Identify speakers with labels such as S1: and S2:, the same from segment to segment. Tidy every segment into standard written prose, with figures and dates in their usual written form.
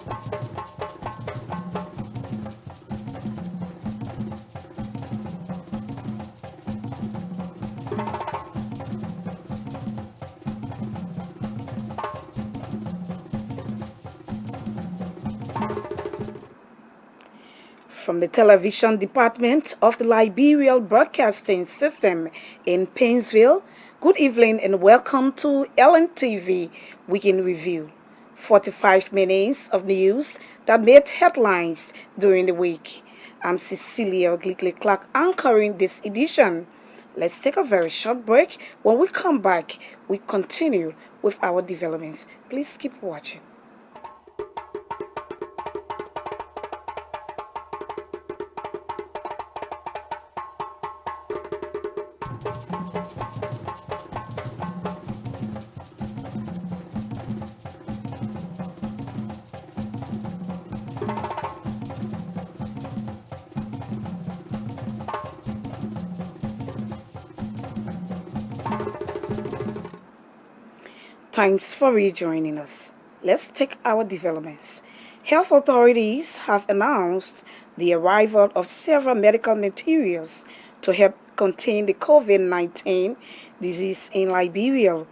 S1: From the television department of the Liberian Broadcasting System in Painesville, good evening and welcome to LNTV Weekend Review. 45 minutes of news that made headlines during the week. I'm Cecilia Glickly Clark anchoring this edition. Let's take a very short break. When we come back, we continue with our developments. Please keep watching. Thanks for rejoining us. Let's take our developments. Health authorities have announced the arrival of several medical materials to help contain the COVID-19 disease in Liberia.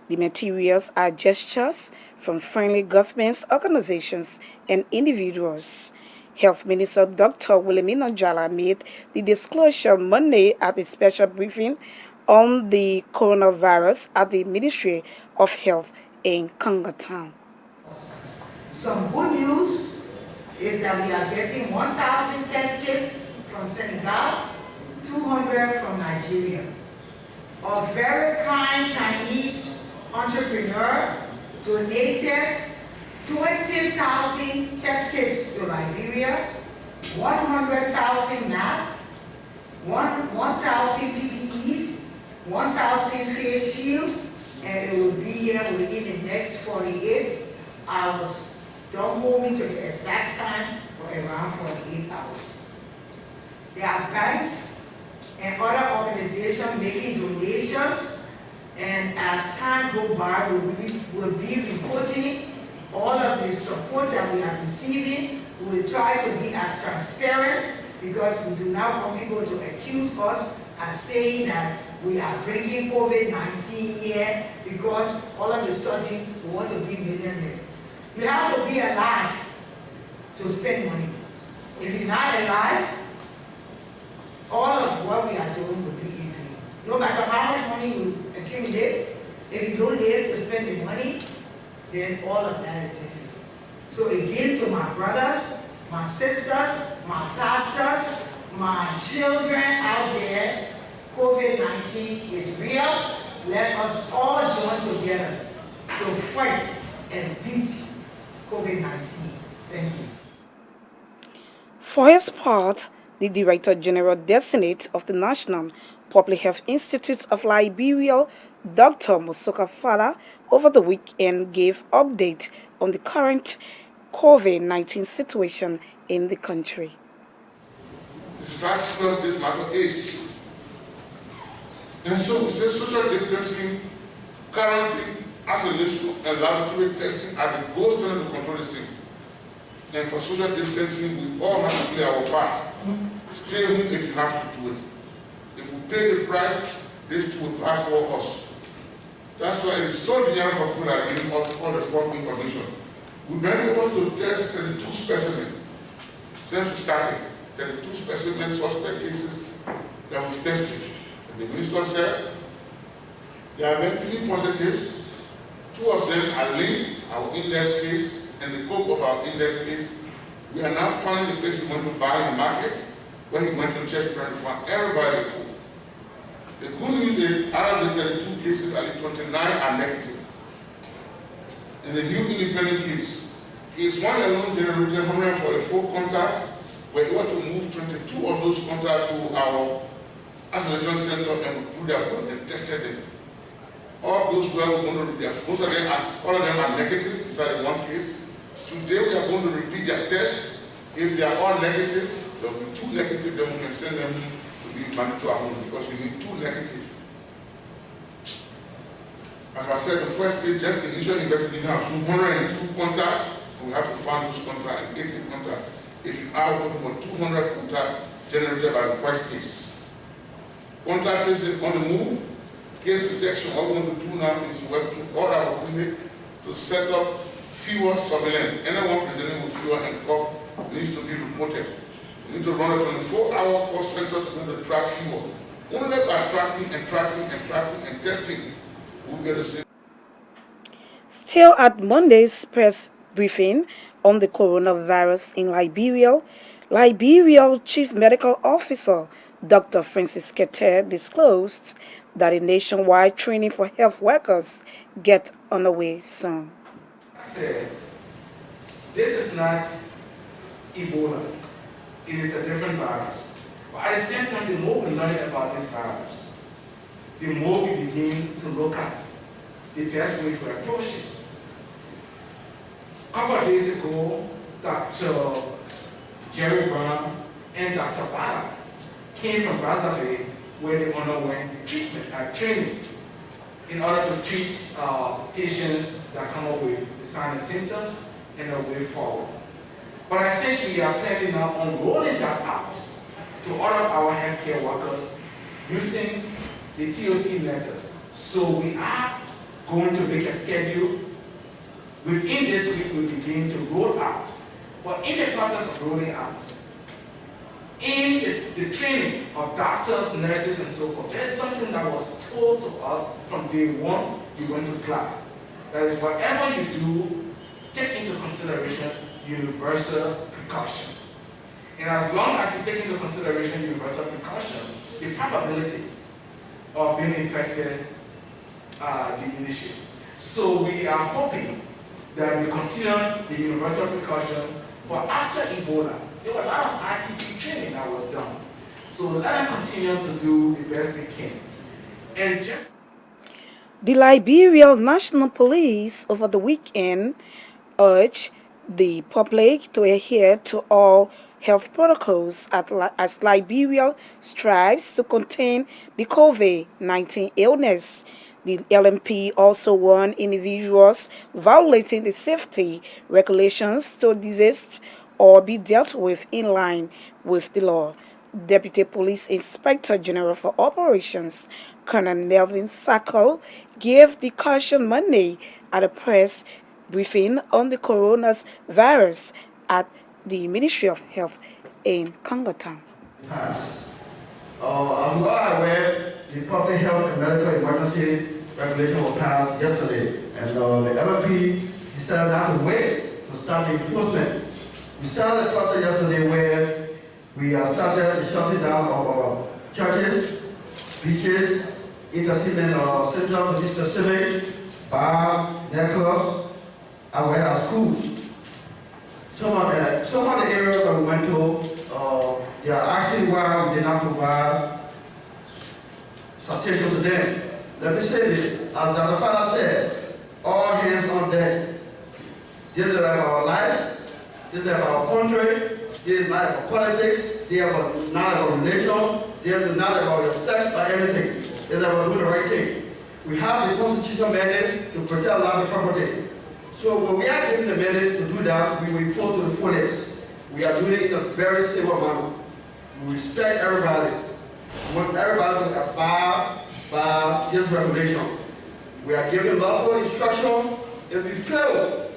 S1: The materials are gestures from friendly governments, organizations, and individuals. Health Minister Dr. Wilhelmina Jala made the disclosure Monday at a special briefing on the coronavirus at the Ministry of Health in Town.
S2: Some good news is that we are getting 1,000 test kits from Senegal, 200 from Nigeria. A very kind Chinese entrepreneur donated 20,000 test kits to Liberia, 100,000 masks, 1,000 PPEs, 1,000 face shields, and it will be here within the next 48 hours. Don't hold me to the exact time, but around 48 hours. There are banks and other organizations making donations, and as time goes by, we'll be reporting all of the support that we are receiving. We will try to be as transparent because we do not want people to accuse us as saying that we are bringing COVID-19 here because all of a sudden we want to be millionaires. You have to be alive to spend money. If you're not alive, all of what we are doing will be in vain. No matter how much money you accumulate, if you don't live to spend the money, then all of that is in vain. So again, to my brothers, my sisters, my pastors, my children out there, COVID-19 is real. Let us all join together to fight and beat COVID-19. Thank you.
S1: For his part, the Director General Designate of the National Public Health Institute of Liberia, Dr. Musoka Fala, over the weekend gave update on the current COVID-19 situation in the country.
S3: This is how serious this matter is. And so we say social distancing currently as a nation and laboratory testing are the gold standard to control this thing. And for social distancing, we all have to play our part. Stay home if you have to do it. If we pay the price, this too will pass over us. That's why it is so dangerous for people that are giving us all the wrong information. We've been able to test 32 specimens since we started. 32 specimen suspect cases that we've tested. And the minister said there have been 3 positive. 2 of them are linked, our index case and the cope of our index case. We are now finding the place he went to buy in the market, where he went to church trying to find everybody the cope. The good news is out of the 32 cases, only 29 are negative. In the new independent case 1 alone generated 144 contacts. We're able to move 22 of those contacts to our isolation center and do their blood and tested them. All goes well, we're going to do most of them all of them are negative inside one case. Today we are going to repeat their test. If they are all negative, there will be 2 negative, then we can send them to be back to our home because we need 2 negative. As I said, the first case, just initial investigation of 102 contacts. we have to fund those contracts and 18 contracts. If you are talking about 200 contracts generated by the first case. Contact tracing on the move, case detection, all we want to do now is to work through all our clinic to set up fewer surveillance. Anyone presenting with fewer and cough needs to be reported. We need to run a 24-hour call center to be able to track fewer. Only by tracking and testing, we'll get a same.
S1: Still at Monday's press briefing on the coronavirus in Liberia, Liberia Chief Medical Officer Dr. Francis Keter disclosed that a nationwide training for health workers get underway soon.
S4: I said, this is not Ebola. It is a different virus. But at the same time, the more we learn about this virus, the more we begin to look at the best way to approach it. A couple of days ago, Dr. Jerry Brown and Dr. Bala came from Brazzaville, where they underwent training in order to treat patients that come up with signs and symptoms and a way forward. But I think we are planning now on rolling that out to all of our healthcare workers using the TOT letters. So we are going to make a schedule. Within this week, we begin to roll out. But in the process of rolling out, in the training of doctors, nurses, and so forth, there's something that was told to us from day one we went to class. That is, whatever you do, take into consideration universal precaution. And as long as you take into consideration universal precaution, the probability of being infected diminishes. So we are hoping that we continue the universal precaution, but after Ebola, there were a lot of IPC training that was done. So let them continue to do the best they can. And just
S1: The Liberian National Police over the weekend urged the public to adhere to all health protocols as Liberia strives to contain the COVID-19 illness. The LNP also warned individuals violating the safety regulations to desist or be dealt with in line with the law. Deputy Police Inspector General for Operations, Colonel Melvin Sacco, gave the caution Monday at a press briefing on the coronavirus at the Ministry of Health in Congotown.
S5: As you are aware, the Public Health and Medical Emergency Regulation was passed yesterday, and the LNP decided not to wait to start the enforcement. We started the process yesterday where we started shutting down of churches, beaches, entertainment centers to be specific, bar, nightclub, as well as schools. Some of the areas that we went to, they are asking why we did not provide citation to them. Let me say this, as Dr. Father said, all hands on deck. This is about our life, this is about our country, this is not about politics, this is not about religion, this is not about your sex or anything. It's about doing the right thing. We have the constitutional mandate to protect life and property. So when we are given the mandate to do that, we will enforce to the fullest. We are doing it in a very civil manner. We respect everybody. We want everybody to abide by this regulation. We are giving lawful instruction. If we fail,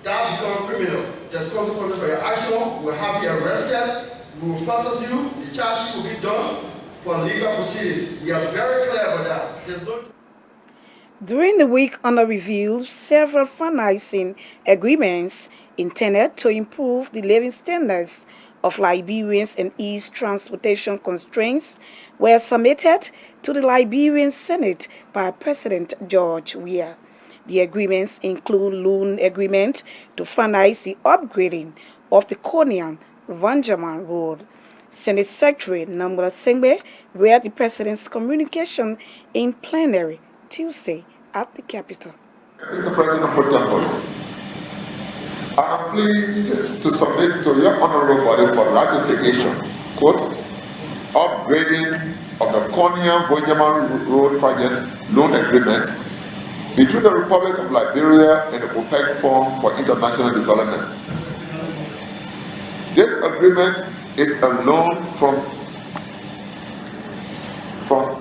S5: that becomes criminal. There's consequences for your action. We'll have you arrested. We will process you. The charge will be done for legal proceedings. We are very clear about that. There's no.
S1: During the week under review, several financing agreements intended to improve the living standards of Liberians and ease transportation constraints were submitted to the Liberian Senate by President George Weah. The agreements include loan agreement to finance the upgrading of the Konian-Vanjaman Road. Senate Secretary Nambola Sengbe read the President's communication in plenary Tuesday at the Capitol.
S6: Mr. President Protocol, I am pleased to submit to your honorable body for ratification, quote, upgrading of the Konya-Vanjaman Road project loan agreement between the Republic of Liberia and the OPEC Fund for International Development. This agreement is a loan from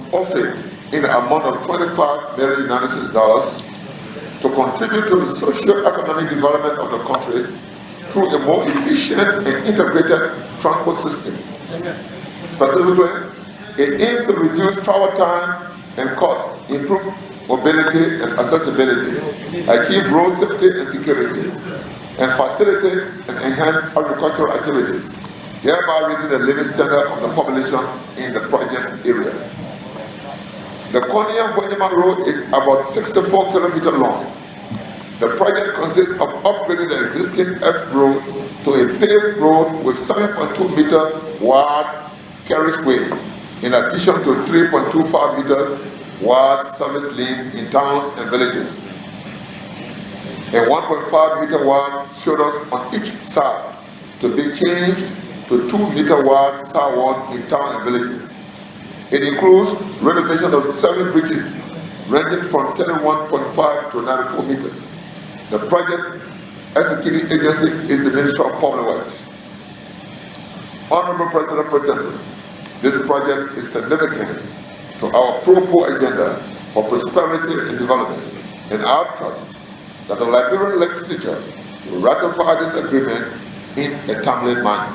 S6: OFID in the amount of $25 million to contribute to the socio-economic development of the country through a more efficient and integrated transport system. Specifically, it aims to reduce travel time and cost, improve mobility and accessibility, achieve road safety and security, and facilitate and enhance agricultural activities, thereby raising the living standard of the population in the project area. The Konya-Wanyama Road is about 64 kilometers long. The project consists of upgrading the existing F road to a paved road with 7.2 meter wide carriageway, in addition to 3.25 meter wide service lanes in towns and villages, and 1.5 meter wide shoulders on each side to be changed to 2 meter wide sidewalks in towns and villages. It includes renovation of 7 bridges ranging from 31.5 to 94 meters. The project executing agency is the Ministry of Public Works. Honorable President Pro Tempore, this project is significant to our pro-poor agenda for prosperity and development, and I trust that the Liberian legislature will ratify this agreement in a timely manner.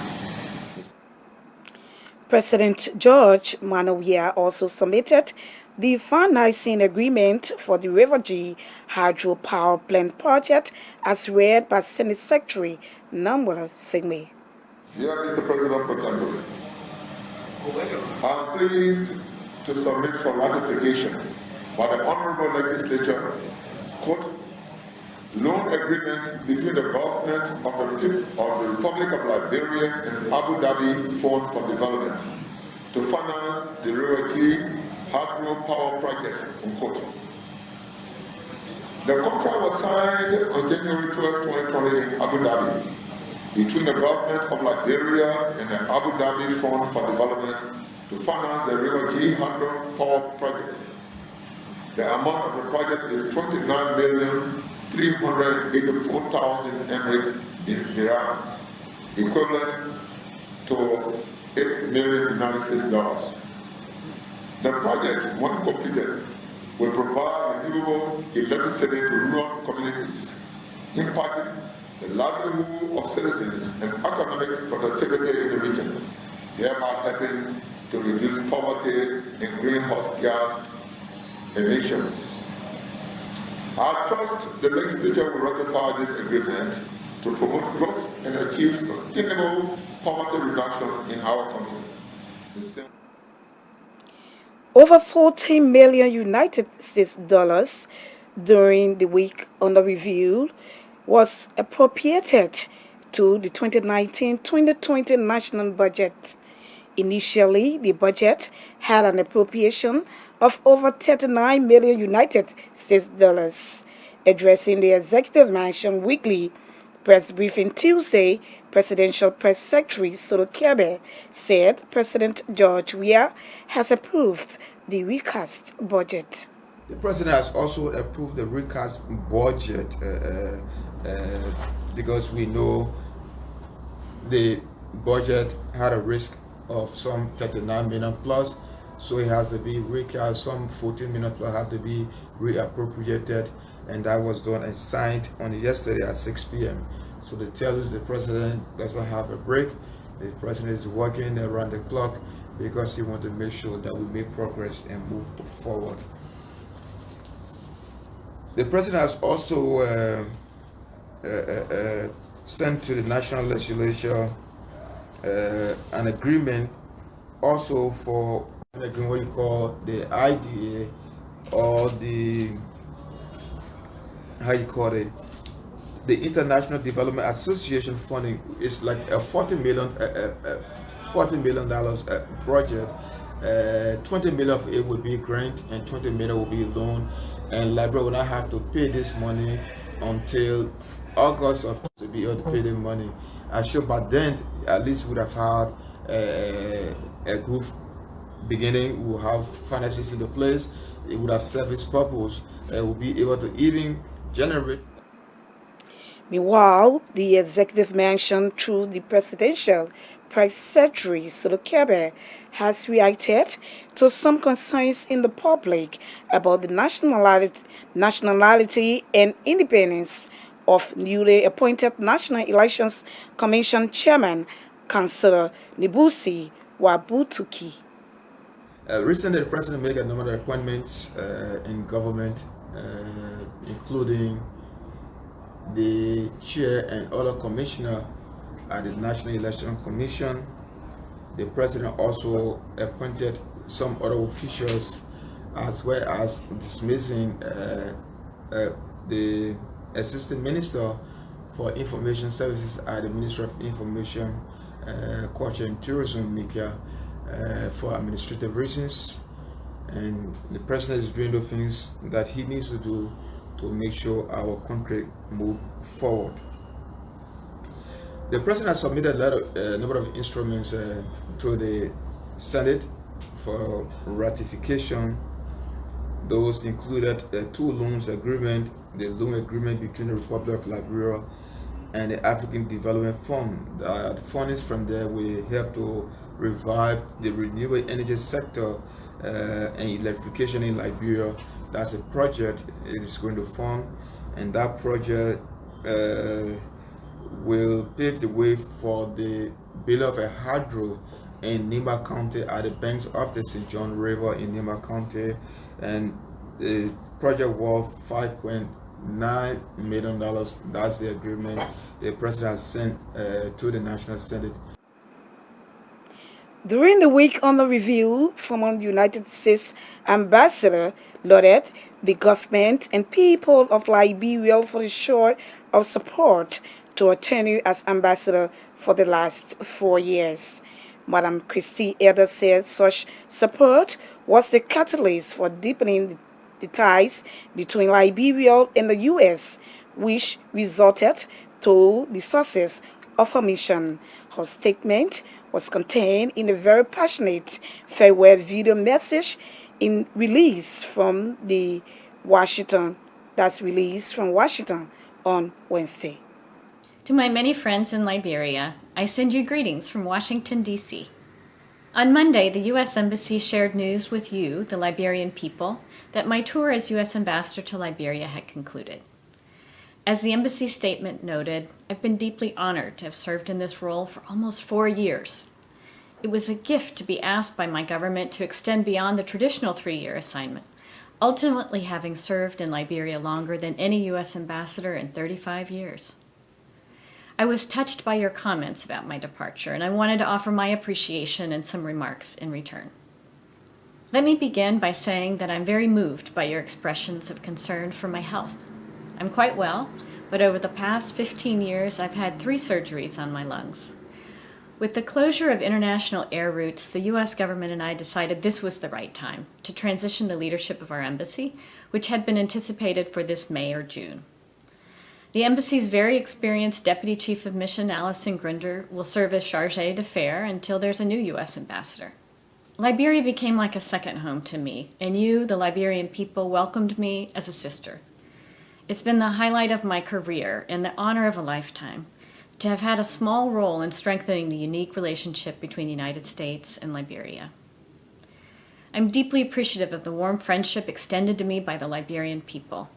S1: President George Weah also submitted the financing agreement for the River G hydropower plant project as read by Senate Secretary Namwala Sigme.
S6: Dear Mr. President Pro Tempore, I am pleased to submit for ratification by the Honorable Legislature, quote, loan agreement between the government of the Republic of Liberia and Abu Dhabi Fund for Development to finance the River G hydropower project, unquote. The contract was signed on January 12, 2020 in Abu Dhabi between the government of Liberia and the Abu Dhabi Fund for Development to finance the River G hydropower project. The amount of the project is 29,384,000 Emirates dirhams, equivalent to $8 million US. The project, when completed, will provide renewable electricity to rural communities, impacting the livelihood of citizens and economic productivity in the region, thereby helping to reduce poverty and greenhouse gas emissions. I trust the legislature will ratify this agreement to promote growth and achieve sustainable poverty reduction in our country.
S1: Over 14 million United States dollars during the week under review was appropriated to the 2019-2020 national budget. Initially, the budget had an appropriation of over 39 million United States dollars. Addressing the Executive Mansion weekly press briefing Tuesday, Presidential Press Secretary Soto Kebe said President George Weah has approved the recast budget.
S7: The President has also approved the recast budget because we know the budget had a risk of some 39 million plus, so it has to be recast. Some 14 million plus have to be reappropriated, and that was done and signed on yesterday at 6 p.m. So they tell us the President doesn't have a break. The President is working around the clock because he wants to make sure that we make progress and move forward. The President has also sent to the National Legislature an agreement also for what you call the IDA, or the, how you call it, the International Development Association funding. Is like a $40 million project. 20 million of it would be grant and 20 million will be loan, and Liberia will not have to pay this money until August to be able to pay the money. I'm sure by then at least we would have had a good beginning. We'll have finances in the place, it would have served its purpose. It will be able to even generate.
S1: Meanwhile, the executive mansion, through the presidential press secretary Solokabe, has reacted to some concerns in the public about the nationality and independence of newly appointed National Elections Commission Chairman, Councillor Nibusi Wabutuki.
S7: Recently, the president made a number of appointments in government, including the chair and other commissioner at the National Election Commission. The president also appointed some other officials, as well as dismissing the assistant minister for information services at the Ministry of Information, Culture and Tourism, Mika, for administrative reasons. And the president is doing the things that he needs to do to make sure our country move forward. The president has submitted a number of instruments to the Senate for ratification. Those included two loans agreement, the loan agreement between the Republic of Liberia and the African Development Fund. The funding from there will help to revive the renewable energy sector and electrification in Liberia. That's a project it is going to fund, and that project will pave the way for the build of a hydro in Nima County at the banks of the St. John River in Nima County, and the project worth $5.9 million. That's the agreement the president has sent to the National Senate.
S1: During the week under review, former United States ambassador lauded the government and people of Liberia for the show of support to her tenure as ambassador for the last 4 years. Madam Christie Eder said such support was the catalyst for deepening the ties between Liberia and the U.S., which resulted to the success of her mission. Her statement was contained in a very passionate farewell video message released from Washington on Wednesday.
S8: To my many friends in Liberia, I send you greetings from Washington, D.C. On Monday, the U.S. Embassy shared news with you, the Liberian people, that my tour as U.S. Ambassador to Liberia had concluded. As the embassy statement noted, I've been deeply honored to have served in this role for almost 4 years. It was a gift to be asked by my government to extend beyond the traditional 3-year assignment, ultimately having served in Liberia longer than any U.S. ambassador in 35 years. I was touched by your comments about my departure, and I wanted to offer my appreciation and some remarks in return. Let me begin by saying that I'm very moved by your expressions of concern for my health. I'm quite well, but over the past 15 years, I've had 3 surgeries on my lungs. With the closure of international air routes, the U.S. government and I decided this was the right time to transition the leadership of our embassy, which had been anticipated for this May or June. The embassy's very experienced Deputy Chief of Mission, Allison Grinder, will serve as Chargé d'Affaires until there's a new U.S. ambassador. Liberia became like a second home to me, and you, the Liberian people, welcomed me as a sister. It's been the highlight of my career and the honor of a lifetime to have had a small role in strengthening the unique relationship between the United States and Liberia. I'm deeply appreciative of the warm friendship extended to me by the Liberian people.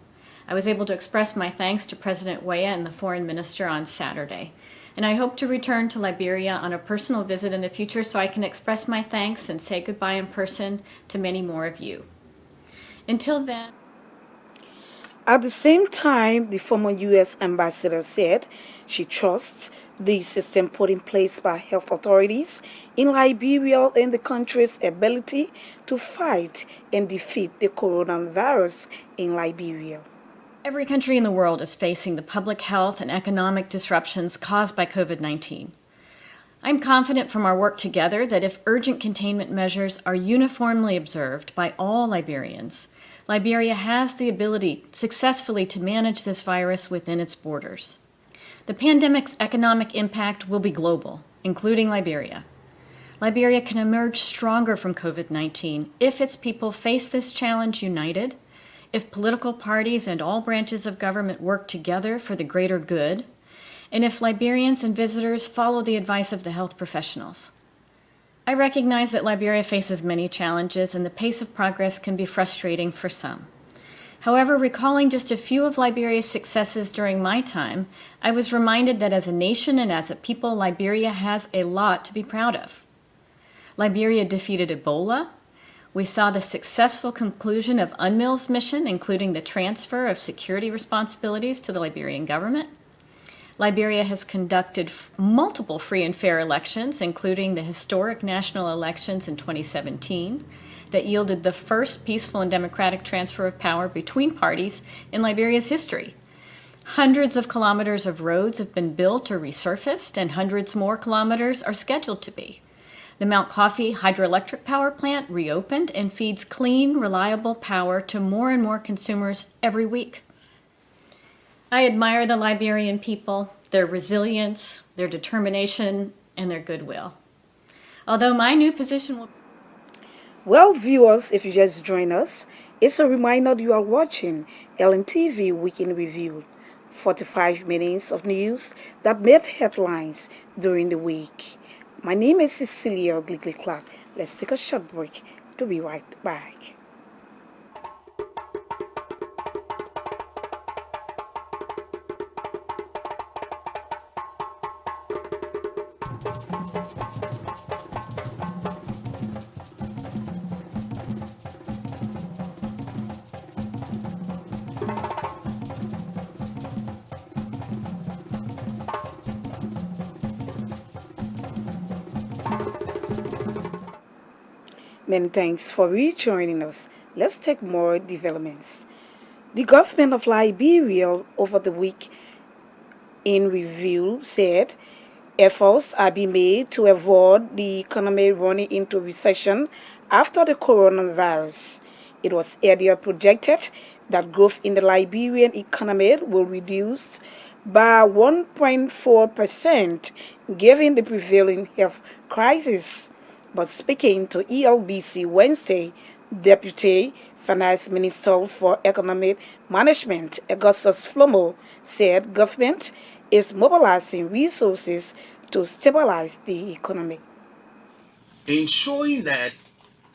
S8: I was able to express my thanks to President Weah and the Foreign Minister on Saturday, and I hope to return to Liberia on a personal visit in the future so I can express my thanks and say goodbye in person to many more of you. Until then.
S1: At the same time, the former U.S. ambassador said she trusts the system put in place by health authorities in Liberia and the country's ability to fight and defeat the coronavirus in Liberia.
S8: Every country in the world is facing the public health and economic disruptions caused by COVID-19. I'm confident from our work together that if urgent containment measures are uniformly observed by all Liberians, Liberia has the ability successfully to manage this virus within its borders. The pandemic's economic impact will be global, including Liberia. Liberia can emerge stronger from COVID-19 if its people face this challenge united, if political parties and all branches of government work together for the greater good, and if Liberians and visitors follow the advice of the health professionals. I recognize that Liberia faces many challenges and the pace of progress can be frustrating for some. However, recalling just a few of Liberia's successes during my time, I was reminded that as a nation and as a people, Liberia has a lot to be proud of. Liberia defeated Ebola. We saw the successful conclusion of UNMIL's mission, including the transfer of security responsibilities to the Liberian government. Liberia has conducted multiple free and fair elections, including the historic national elections in 2017, that yielded the first peaceful and democratic transfer of power between parties in Liberia's history. Hundreds of kilometers of roads have been built or resurfaced, and hundreds more kilometers are scheduled to be. The Mount Coffee hydroelectric power plant reopened and feeds clean, reliable power to more and more consumers every week. I admire the Liberian people, their resilience, their determination, and their goodwill. Although my new position will...
S1: Well, viewers, if you just join us, it's a reminder that you are watching LNTV Week in Review, 45 minutes of news that made headlines during the week. My name is Cecilia Gligley-Clark. Let's take a short break to be right back. Many thanks for rejoining us. Let's take more developments. The government of Liberia over the week in review said efforts are being made to avoid the economy running into recession after the coronavirus. It was earlier projected that growth in the Liberian economy will reduce by 1.4% given the prevailing health crisis. But speaking to ELBC Wednesday, Deputy Finance Minister for Economic Management, Augustus Flomo, said government is mobilizing resources to stabilize the economy.
S9: Ensuring that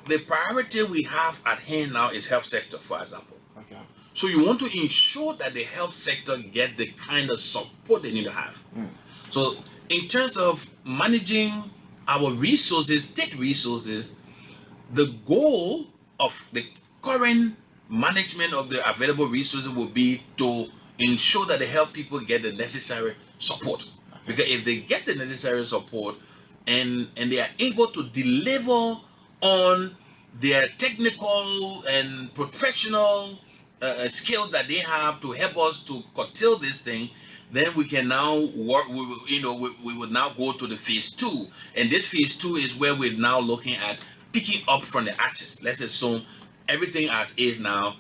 S9: the priority we have at hand now is health sector, for example.
S6: Okay.
S9: So you want to ensure that the health sector get the kind of support they need to have. So in terms of managing our resources, state resources, the goal of the current management of the available resources will be to ensure that the health people get the necessary support. Because if they get the necessary support and they are able to deliver on their technical and professional skills that they have to help us to curtail this thing, then we can now work. We will now go to the phase 2, and this phase 2 is where we're now looking at picking up from the ashes. Let's assume everything as is now,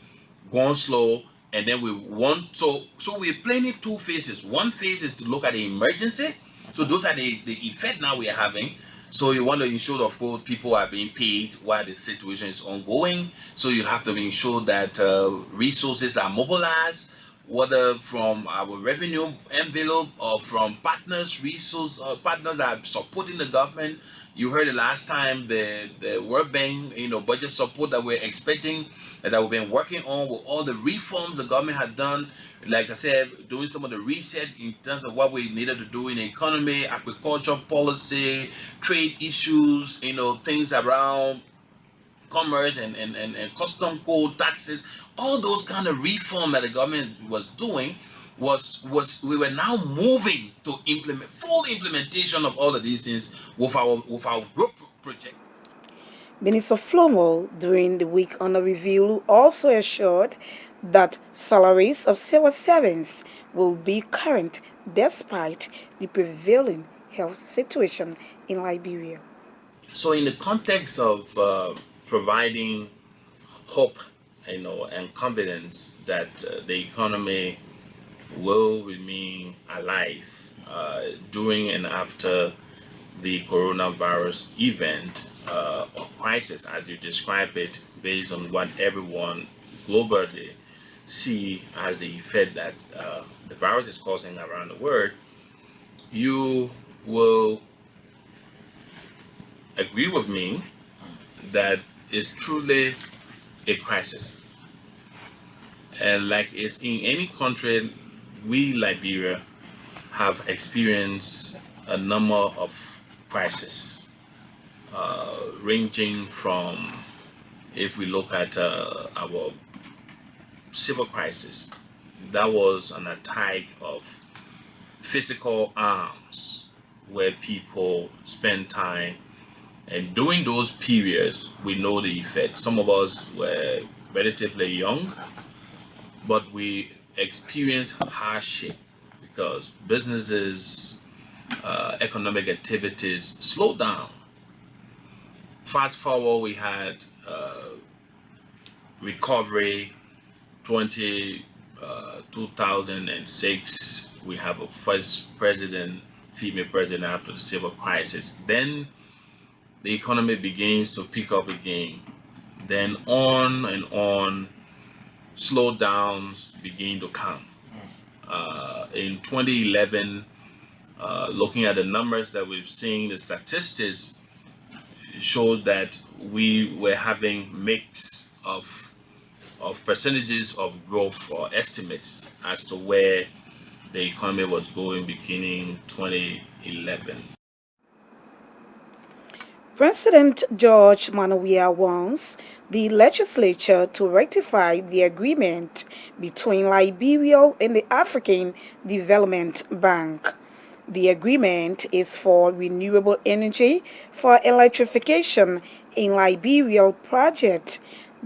S9: going slow, and then we want so we're planning 2 phases. One phase is to look at the emergency. So those are the effect now we are having. So you want to ensure, of course, people are being paid while the situation is ongoing. So you have to ensure that resources are mobilized, whether from our revenue envelope or from partners that are supporting the government. You heard the last time the World Bank, budget support that we're expecting, that we've been working on with all the reforms the government had done. Like I said, doing some of the research in terms of what we needed to do in the economy, agriculture policy, trade issues, things around commerce and custom code, taxes, all those kind of reform that the government was doing was we were now moving to implement full implementation of all of these things with our group project.
S1: Minister Flomo, during the week under review, also assured that salaries of civil servants will be current despite the prevailing health situation in Liberia.
S9: So, in the context of providing hope, and confidence that the economy will remain alive during and after the coronavirus event or crisis, as you describe it, based on what everyone globally see as the effect that the virus is causing around the world, you will agree with me that it's truly a crisis. And like it's in any country, we Liberia have experienced a number of crises, ranging from, if we look at our civil crisis, that was an attack of physical arms where people spend time, and during those periods we know the effect. Some of us were relatively young, but we experienced hardship because businesses, economic activities slowed down. Fast forward, we had recovery 2006. We have a first president, female president after the civil crisis. Then the economy begins to pick up again. Then on and on, slowdowns begin to come. In 2011, looking at the numbers that we've seen, the statistics showed that we were having mix of percentages of growth or estimates as to where the economy was going beginning 2011.
S1: President George Manoia wants the legislature to rectify the agreement between Liberia and the African Development Bank. The agreement is for renewable energy for electrification in Liberia project.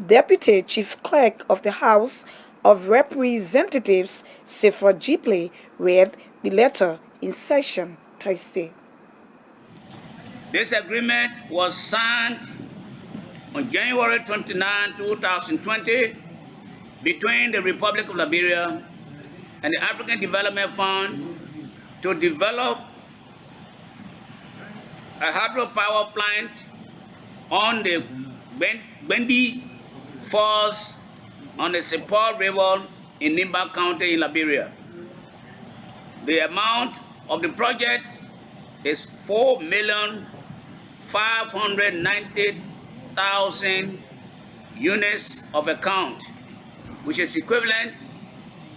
S1: Deputy Chief Clerk of the House of Representatives, Sefa Jipley, read the letter in session Thursday.
S10: This agreement was signed on January 29, 2020 between the Republic of Liberia and the African Development Fund to develop a hydropower plant on the Bendi Falls on the Sepal River in Nimba County in Liberia. The amount of the project is 4,590,000 units of account, which is equivalent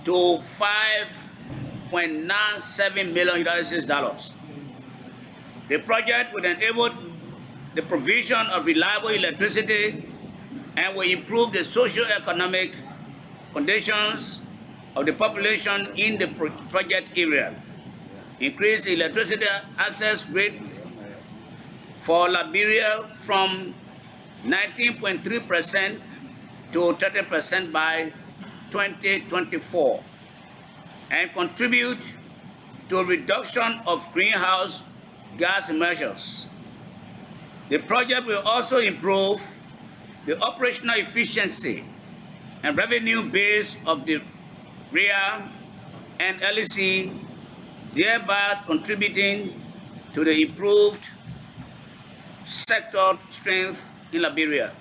S10: to $5.97 million US. The project will enable the provision of reliable electricity and will improve the socio-economic conditions of the population in the project area, increase the electricity access rate for Liberia from 19.3% to 30% by 2024, and contribute to a reduction of greenhouse gas emissions. The project will also improve the operational efficiency and revenue base of the RIA and LEC, thereby contributing to the improved sector strength in Liberia.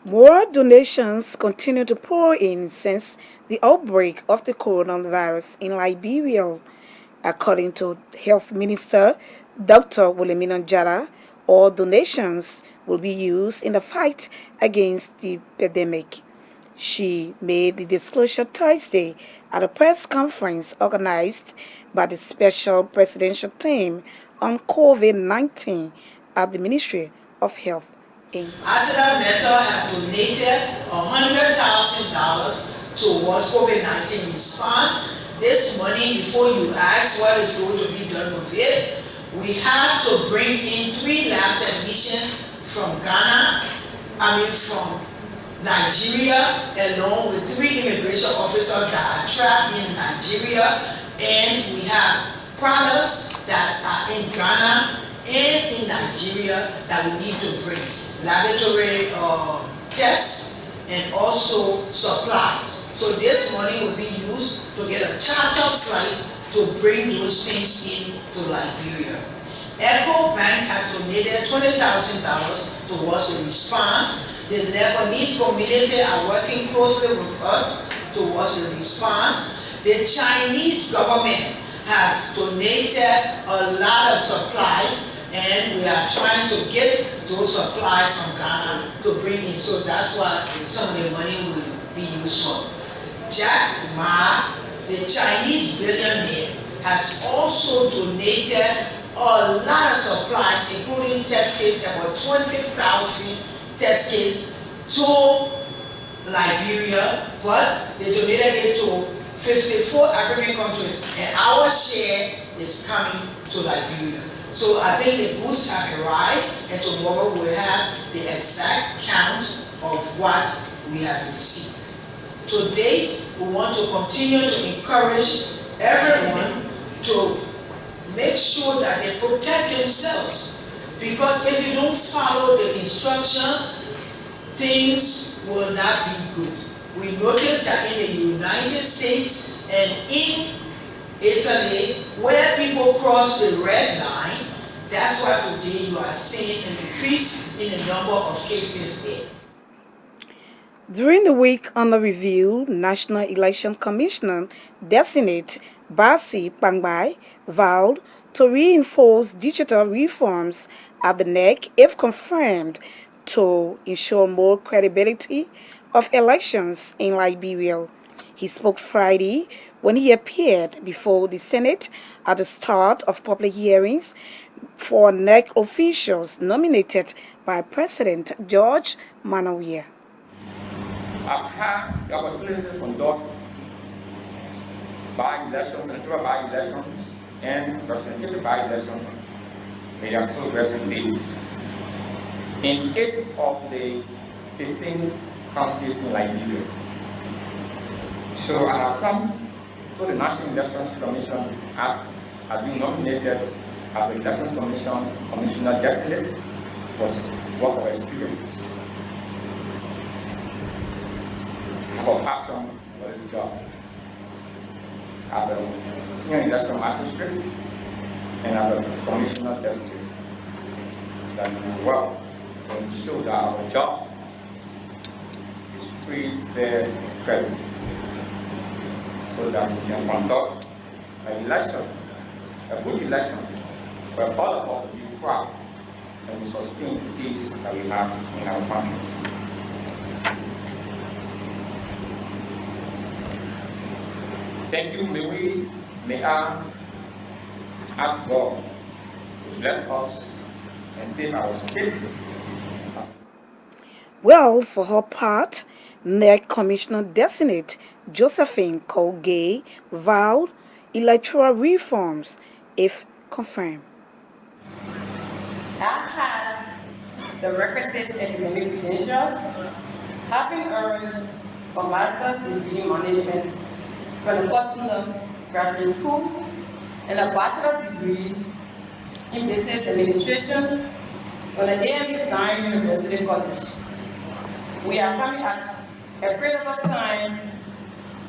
S1: More donations continue to pour in since the outbreak of the coronavirus in Liberia. According to Health Minister Dr. Wilhelmina Jara, all donations will be used in the fight against the pandemic. She made the disclosure Thursday at a press conference organized by the Special Presidential Team on COVID-19 at the Ministry of Health.
S2: ArcelorMittal have donated $100,000 towards COVID-19 response. This money, before you ask what is going to be done with it, we have to bring in 3 lab technicians from from Nigeria, along with 3 immigration officers that are trapped in Nigeria, and we have products that are in Ghana and in Nigeria that we need to bring. Laboratory tests and also supplies. So this money will be used to get a charter flight to bring those things into Liberia. Echo Bank has donated $20,000 towards the response. The Lebanese community are working closely with us towards the response. The Chinese government has donated a lot of supplies, and we are trying to get those supplies from Ghana to bring in. So that's what some of the money will be used for. Jack Ma, the Chinese billionaire, has also donated a lot of supplies, including test kits, about 20,000 test kits to Liberia, but they donated it to 54 African countries, and our share is coming to Liberia. So I think the goods have arrived, and tomorrow we'll have the exact count of what we have received. To date, we want to continue to encourage everyone to make sure that they protect themselves, because if you don't follow the instruction, things will not be good. We noticed that in the United States and in Italy, where people cross the red line, that's why today you are seeing an increase in the number of cases there.
S1: During the week under review, National Election Commissioner Designate Basi Pangbai vowed to reinforce digital reforms at the NEC if confirmed to ensure more credibility of elections in Liberia. He spoke Friday when he appeared before the Senate at the start of public hearings for NEC officials nominated by President George Manawiya.
S11: I've had the opportunity to conduct by-elections, electoral by-elections, and representative by-elections in their still present days in 8 of the 15 counties in Liberia. So I have come to the National Elections Commission as I've been nominated as the Elections Commissioner Designate for work of experience. I have a passion for this job as a senior election magistrate and as a commissioner designate, that we work to ensure that our job is free, fair, and credible, so that we can conduct an election, a good election, where all of us will be proud and we sustain the peace that we have in our country. Thank you. May I ask God to bless us and save our state.
S1: Well, for her part, NEC Commissioner Designate Josephine Colgay vowed electoral reforms if confirmed.
S12: I have the requisite academic credentials, having earned a master's degree in management from the Putnam Graduate School and a bachelor's degree in business administration from the A.M. Zion University College. We are coming at a critical time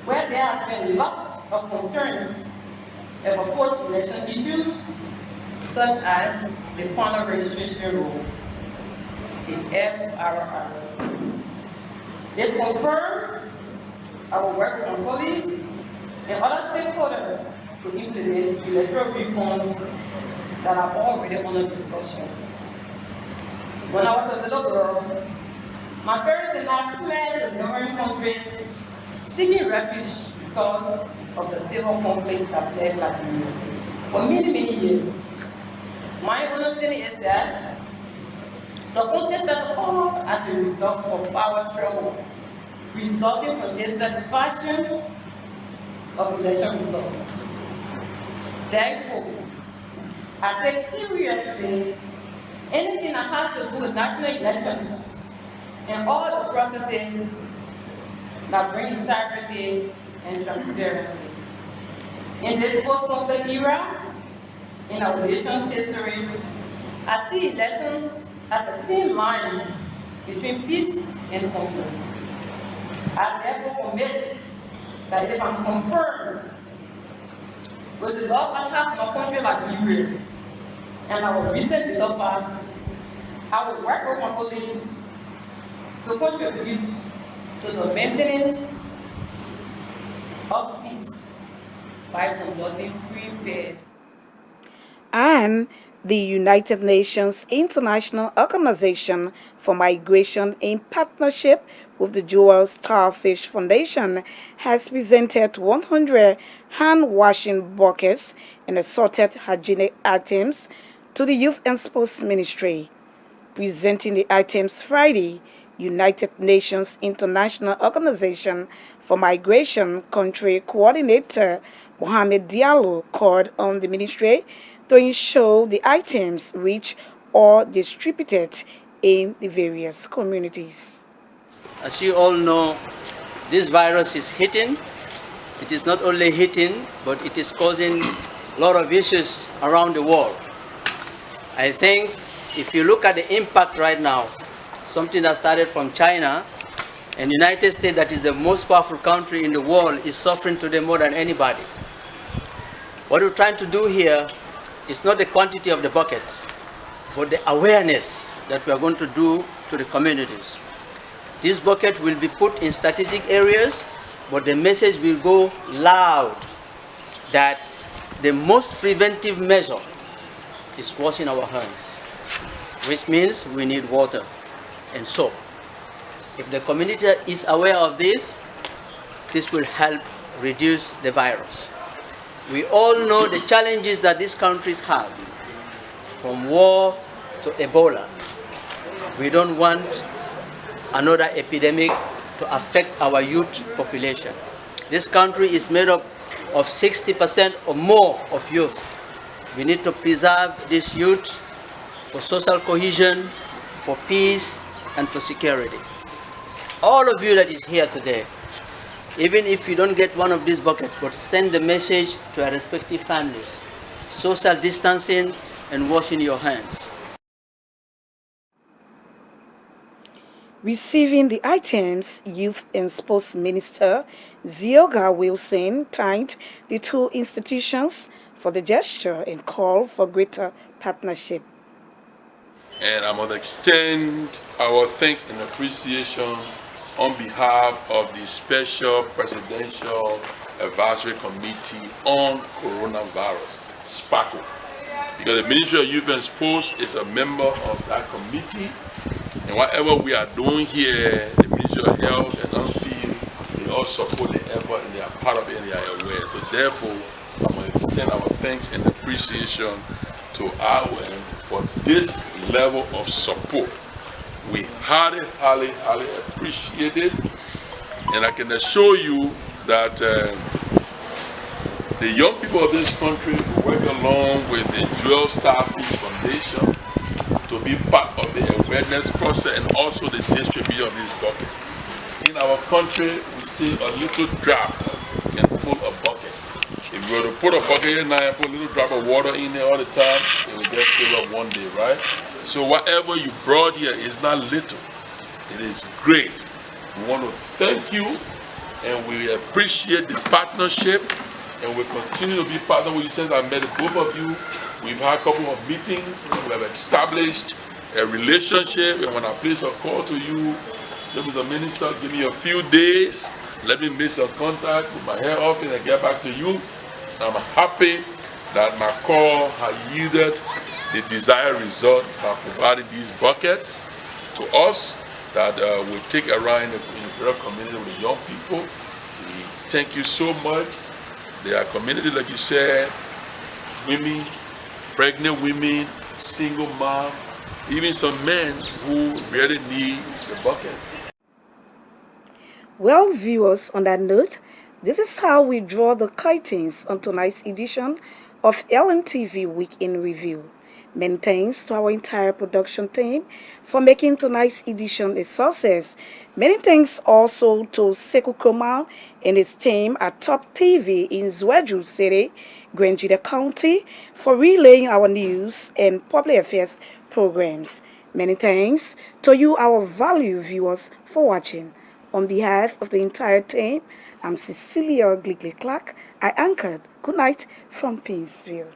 S12: where there have been lots of concerns about post-election issues, such as the final registration rule, the FRR. They've confirmed our work with our colleagues and other stakeholders to implement electoral reforms that are already under discussion. When I was a little girl, my parents and I fled to neighboring countries seeking refuge because of the civil conflict that plagued Liberia for many, many years. My understanding is that the conflict started all as a result of power struggle, resulting from dissatisfaction of election results. Therefore, I take seriously anything that has to do with national elections and all the processes that bring integrity and transparency. In this post-conflict era, in our nation's history, I see elections as a thin line between peace and conflict. I therefore commit that if I'm confirmed With the love I have for my country like Liberia and our recent developments, I will work with my colleagues to contribute to the maintenance of peace by conducting free, fair,
S1: and the United Nations International Organization for Migration, in partnership with the Jewel Starfish Foundation, has presented 100 hand washing buckets and assorted hygienic items to the Youth and Sports Ministry. Presenting the items Friday, United Nations International Organization for Migration Country Coordinator Mohamed Diallo called on the ministry to ensure the items reach or distributed in the various communities.
S13: As you all know, this virus is hitting. It is not only hitting, but it is causing a lot of issues around the world. I think if you look at the impact right now, something that started from China, and the United States, that is the most powerful country in the world, is suffering today more than anybody. What we're trying to do here is not the quantity of the bucket, but the awareness that we are going to do to the communities. This bucket will be put in strategic areas, but the message will go loud that the most preventive measure is washing our hands, which means we need water and soap. If the community is aware of this, this will help reduce the virus. We all know the challenges that these countries have, from war to Ebola. We don't want another epidemic to affect our youth population. This country is made up of 60% or more of youth. We need to preserve this youth for social cohesion, for peace, and for security. All of you that is here today, even if you don't get one of these buckets, but send the message to your respective families. Social distancing and washing your hands.
S1: Receiving the items, Youth and Sports Minister Zioga Wilson thanked the two institutions for the gesture and called for greater partnership.
S14: And I must extend our thanks and appreciation on behalf of the Special Presidential Advisory Committee on Coronavirus, SPACO. Because the Ministry of Youth and Sports is a member of that committee, and whatever we are doing here, the Ministry of Health and on-field, they all support the effort and they are part of it and they are aware. So therefore, I want to extend our thanks and appreciation to our end for this level of support. We highly appreciate it, and I can assure you that the young people of this country work along with the Jewel Starfish Foundation to be part of the awareness process and also the distribution of this bucket. In our country, we say a little drop can fill a bucket. If you were to put a bucket here now and put a little drop of water in there all the time, it will just fill up one day, right? So whatever you brought here is not little. It is great. We want to thank you, and we appreciate the partnership, and we continue to be partner with you since I met both of you. We've had a couple of meetings. We have established a relationship, and when I place a call to you, Mr. Minister, give me a few days. Let me make some contact with my head office and get back to you. I'm happy that my call has yielded the desired result by providing these buckets to us that will take around in the rural community with the young people. We thank you so much. There are communities, like you said, women, pregnant women, single mom, even some men who really need the bucket.
S1: Well, viewers, on that note, this is how we draw the curtains on tonight's edition of LNTV Week in Review. Many thanks to our entire production team for making tonight's edition a success. Many thanks also to Sekou Kroma and his team at Top TV in Zweju City, Grangida County, for relaying our news and public affairs programs. Many thanks to you, our valued viewers, for watching. On behalf of the entire team, I'm Cecilia Gligley Clark. I anchored. Good night from Pinsville.